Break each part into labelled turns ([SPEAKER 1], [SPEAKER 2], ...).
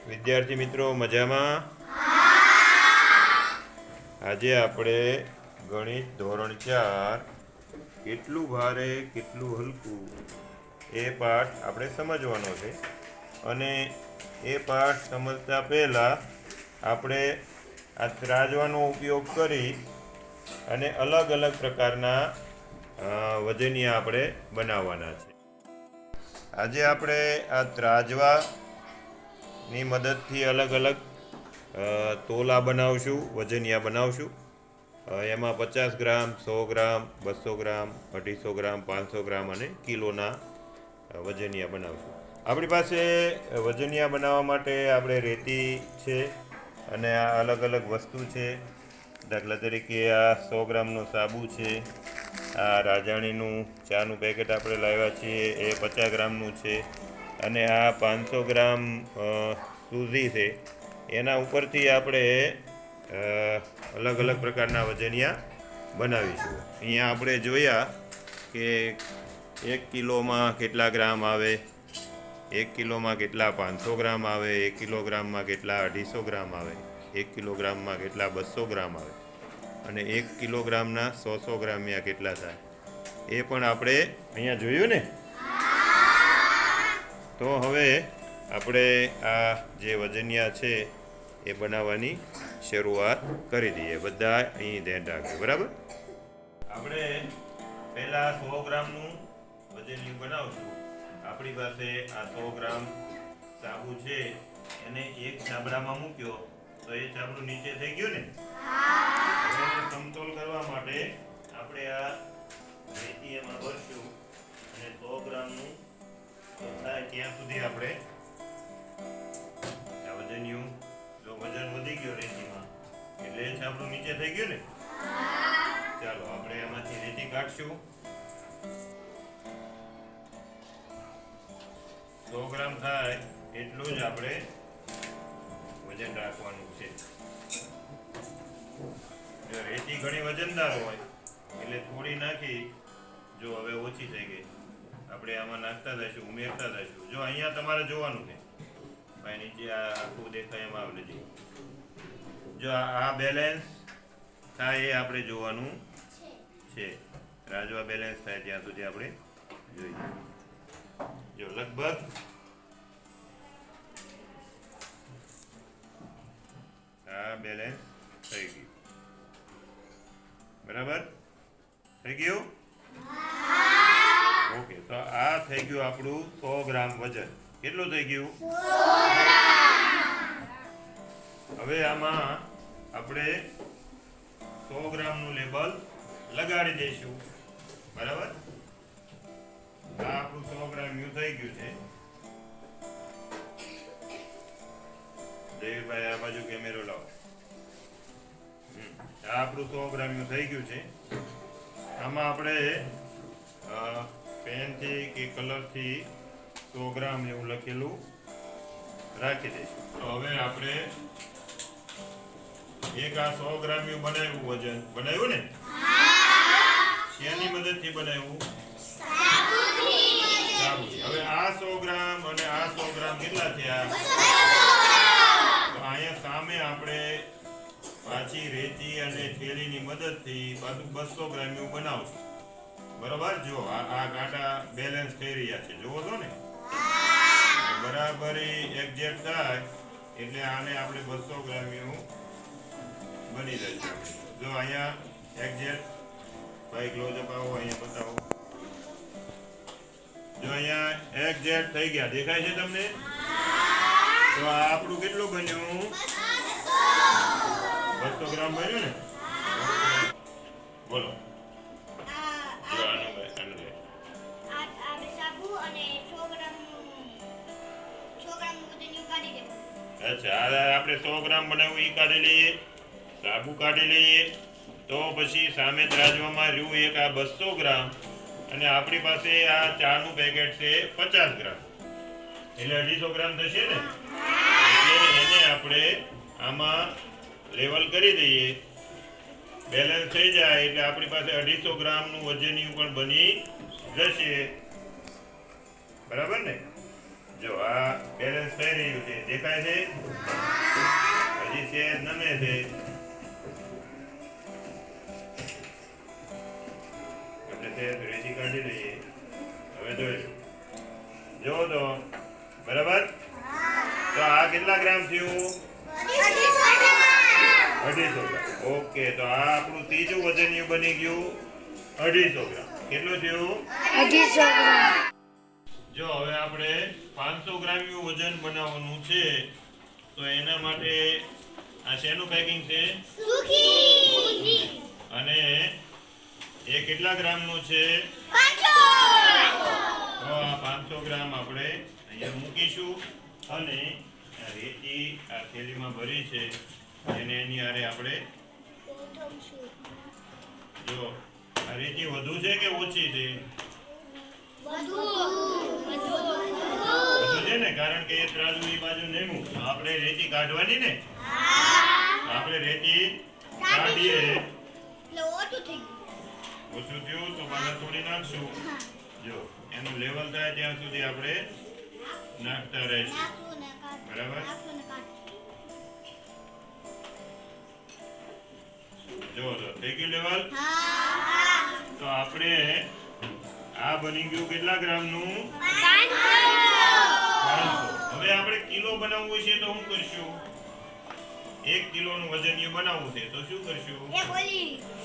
[SPEAKER 1] વિદ્યાર્થી મિત્રો મજામાં? આજે આપણે ગણિત ધોરણ 4 કેટલું ભારે કેટલું હલકું એ પાઠ આપણે સમજવાનો છે. અને એ પાઠ સમજતા પહેલાં આપણે આ ત્રાજવાનો ઉપયોગ કરી અને અલગ અલગ પ્રકારના વજનિયા આપણે બનાવવાના છે. આજે આપણે આ ત્રાજવાની મદદથી અલગ અલગ તોલા બનાવશું, વજનિયા બનાવશું. એમાં 50 ગ્રામ, 100 ગ્રામ, 200 ગ્રામ, 250 ગ્રામ, 500 ગ્રામ અને કિલોના વજનિયા બનાવશું. આપણી પાસે વજનિયા બનાવવા માટે આપણે રેતી છે અને આ અલગ અલગ વસ્તુ છે. દાખલા તરીકે આ 100 ગ્રામનો સાબુ છે, આ રાજાણીનું ચાનું પેકેટ આપણે લાવ્યા છીએ એ 50 ગ્રામનું છે, અને આ 500 ગ્રામ સૂજી છે. એના ઉપરથી આપણે અલગ અલગ પ્રકારના વજનિયા બનાવીશું. અહીંયા આપણે જોયા કે 1 કિલોમાં કેટલા ગ્રામ આવે, 1 કિલોમાં કેટલા 500 ગ્રામ આવે, 1 કિલોગ્રામમાં કેટલા 250 ગ્રામ આવે, 1 કિલોગ્રામમાં કેટલા 200 ગ્રામ આવે, અને 1 કિલોગ્રામના 100 ગ્રામિયા કેટલા થાય એ પણ આપણે અહીંયા જોયું ને. તો હવે આપણે આ જે વજનિયા છે એ બનાવવાની શરૂઆત કરી દઈએ. બધા અહીં ધ્યાન રાખજો, બરાબર? આપણે પહેલાં 100 ગ્રામનું વજનિયું બનાવશું. આપણી પાસે આ 100 ગ્રામ સાબુ છે, એને એક ચાબડામાં મૂક્યો તો એ ચાબડું નીચે થઈ ગયું ને. હવે સમતોલ કરવા માટે આપણે આ રેતી એમાં ભરશું અને 100 ગ્રામનું થાય ત્યાં સુધી આપણે આ વજનિયું, જો વજન વધી ગયો રેતીમાં એટલે એ ચાબડું નીચે થઈ ગયું ને. ચાલો આપણે એમાંથી રેતી કાઢશું. 100 ગ્રામ થાય એટલું જ આપણે વજન રાખવાનું છે. જો રેતી ઘણી વજનદાર હોય એટલે થોડી નાખી, જો હવે ઓછી થઈ ગઈ આપણે આમાં નાખતા જઈશું, ઉમેરતા જઈશું. જો અહીંયા તમારે જોવાનું છે ભાઈ, નીચે આ આખું દેખાય એમાં આપણે જઈએ. જો આ બેલેન્સ થાય એ આપણે જોવાનું છે. રાજવા બેલેન્સ થાય ત્યાં સુધી આપણે જોઈએ. જો લગભગ આ બેલેન્સ થઈ ગયું, બરાબર? થઈ ગયું? ઓકે, તો આ થઈ ગયું આપણું 100 ગ્રામ વજન. કેટલું થઈ ગયું? 100 ગ્રામ. હવે આમાં આપણે 100 ગ્રામનું લેબલ લગાડી દઈશું, બરાબર? આ આપણું 100 ગ્રામ થઈ ગયું છે. દેવીભાઈ આ બાજુ કેમેરો લાવો. આ આપણું 100 ગ્રામ થઈ ગયું છે. આમાં આપણે પેનથી કે કલરથી 100 ગ્રામ એવું લખેલું રાખી દઈશું. તો હવે આપણે એક આ 100 ગ્રામ બનાવ્યું, વજન બનાવ્યું ને. શેની મદદથી બનાવ્યું? સાબુથી. હવે આ 100 ગ્રામ અને આ 100 ગ્રામ કેટલા થયા? તો અહીંયા સામે આપણે પાછી રેતી અને થેલીની મદદથી પાછું 200 ગ્રામ બનાવશું, બરાબર? જો આ કાંટા બેલેન્સ થઈ રહ્યા છે, જોવો છો ને. બરાબર એક્ઝેક્ટ થાય એટલે આને આપણે 200 ગ્રામ બની જશે. જો અહીંયા એક્ઝેક્ટ, ભાઈ ક્લોઝઅપ આવો, અહીંયા બતાવો. જો અહીંયા એક્ઝેક્ટ થઈ ગયા, દેખાય છે તમને? તો આ આપણું કેટલું બન્યું? 200 ગ્રામ બન્યું ને. બોલો. અચ્છા, આપણે 100 ગ્રામ બનાવ્યું એ કાઢી લઈએ, સાબુ કાઢી લઈએ. તો પછી સામે ત્રાજવામાં રહ્યું એક આ 200 ગ્રામ, અને આપણી પાસે આ ચાનું પેકેટ છે 50 ગ્રામ, એટલે 250 ગ્રામ થશે ને. એટલે એને આપણે આમાં લેવલ કરી દઈએ, બેલેન્સ થઈ જાય એટલે આપણી પાસે 250 ગ્રામનું વજનિયું પણ બની જશે, બરાબર ને? જો આ બેલેન્સ થઈ રહ્યું છે. દેખાય છે? હજી છે નમે છે. એટલે તે રેતી કાઢી લઈએ. હવે જોઈશું. જો તો બરાબર. તો આ કેટલા ગ્રામ થયું? 250 ગ્રામ. ઓકે, તો આ આપણું ત્રીજું વજનિયું બની ગયું 250 ગ્રામ. કેટલું થયું?
[SPEAKER 2] 250 ગ્રામ.
[SPEAKER 1] જો હવે આપણે 500 ગ્રામનું વજન બનાવવાનું છે, તો એના માટે આ શેનું પેકિંગ છે?
[SPEAKER 2] સુખી.
[SPEAKER 1] અને એ કેટલા ગ્રામનું છે?
[SPEAKER 2] 500.
[SPEAKER 1] તો આ 500 ગ્રામ આપણે અહીંયા મૂકીશું અને આ રેતી આ થેલીમાં ભરી છે એને એની આરે આપણે જો આ રેતી વધુ છે કે ઓછી છે? વધુ છે ને, કારણ કે એ ત્રાજુ એ બાજુ નહીં મૂક. આપણે રેતી કાઢવાની ને, આપણે રેતી કાઢીએ ઓછું થયું તો પાછા થોડી નાખશું. જો એનું લેવલ થાય ત્યાં સુધી આપણે નાખતા રહીશું. બરાબર. જો થઈ ગયું લેવલ. તો આપણે આ બની ગયું કેટલા ગ્રામનું? 500. હવે આપણે કિલો બનાવવું છે તો શું કરશું? 1 કિલોનું વજનિયું બનાવવું છે તો શું કરશું?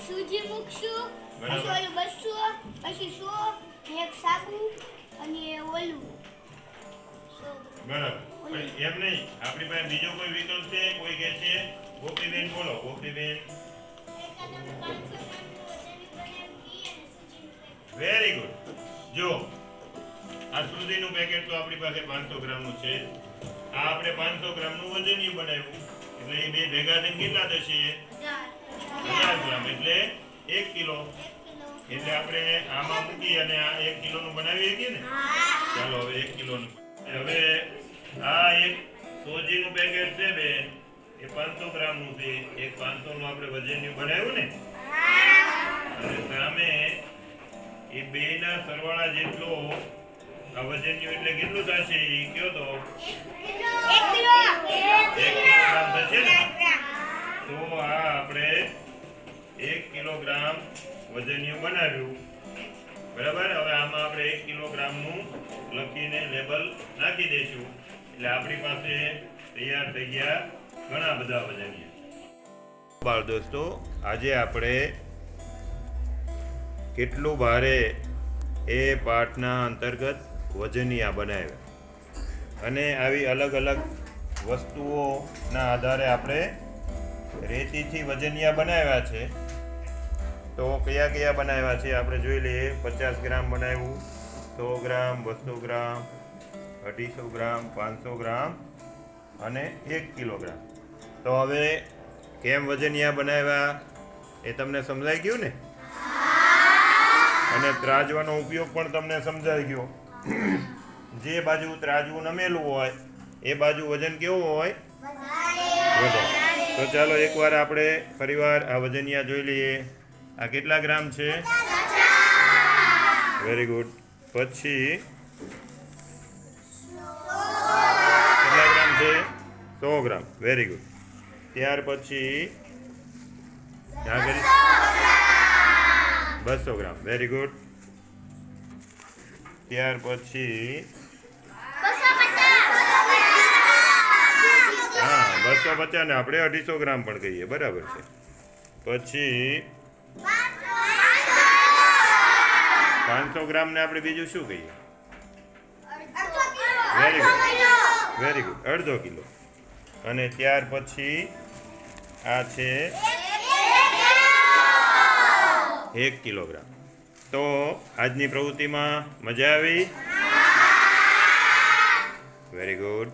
[SPEAKER 2] સૂજી મૂકશું,
[SPEAKER 1] બરાબર.
[SPEAKER 2] પછી ઓલું 200, પછી 100, એક સાબુ અને ઓલું
[SPEAKER 1] બરાબર. પણ એમ નહીં, આપણી પાસે બીજો કોઈ વિકલ્પ છે? કોઈ કહે છે? ગોપીબેન બોલો. ગોપીબેન. Very good. જો આ સુધીનું પેકેટ તો આપણી પાસે 500 ગ્રામનું છે. આ આપણે 500 ગ્રામનું વજનિયું બનાવ્યું, એટલે એ બે ભેગા થઈને કેટલા થશે? 1000 ગ્રામ, એટલે 1 કિલો. એટલે આપણે આમાં મૂકી અને આ 1 કિલોનું બનાવી શકીએ ને. ચાલો હવે 1 કિલોનું. હવે આ એક સોજીનું પેકેટ છે બેન, એ 500 ગ્રામનું છે. એક 500 નું આપણે વજનિયું બનાવ્યું ને, અને સામે એ બેના સરવાળા જેટલો આ વજનિયું એટલે કેટલું થશે એ કયો તો?
[SPEAKER 2] 1 કિલો.
[SPEAKER 1] 1 કિલોગ્રામ થશે ને. તો આ આપણે 1 કિલોગ્રામ વજનિયું બનાવ્યું. બરાબર. હવે આમાં આપણે 1 કિલોગ્રામનું લખીને લેબલ નાખી દઈશું, એટલે આપણી પાસે તૈયાર થઈ ગયા ઘણા બધા વજનિયા. બાળ દોસ્તો, આજે આપણે કેટલું ભારે એ પાઠના અંતર્ગત વજનિયા બનાવ્યા, અને આવી અલગ અલગ વસ્તુઓના આધારે આપણે રેતીથી વજનિયા બનાવ્યા છે. તો કયા કયા બનાવ્યા છે આપણે જોઈ લઈએ. 50 ગ્રામ બનાવ્યું, 100 ગ્રામ, 200 ગ્રામ, 250 ગ્રામ, 500 ગ્રામ અને 1 કિલોગ્રામ. તો હવે કેમ વજનિયા બનાવ્યા એ તમને સમજાઈ ગયું ને, અને ત્રાજવાનો ઉપયોગ પણ તમને સમજાઈ ગયો. જે બાજુ ત્રાજવું નમેલું હોય એ બાજુ વજન કેવું હોય? વધારે. તો ચાલો એકવાર આપણે ફરીવાર આ વજનિયા જોઈ લઈએ. આ કેટલા ગ્રામ છે? Very good. પછી કેટલા ગ્રામ છે? 100 ગ્રામ. Very good. ત્યાર પછી 200 ગ્રામ. Very good. ત્યાર પછી 250 ને આપણે 250 ગ્રામ પણ કહીએ. બરાબર છે. પછી 500 ગ્રામ ને આપણે બીજું શું કહીએ? Very good. Very good. અડધો કિલો. અને ત્યાર પછી આ છે 1 કિલોગ્રામ. તો આજની પ્રવૃત્તિમાં મજા આવી? Very good.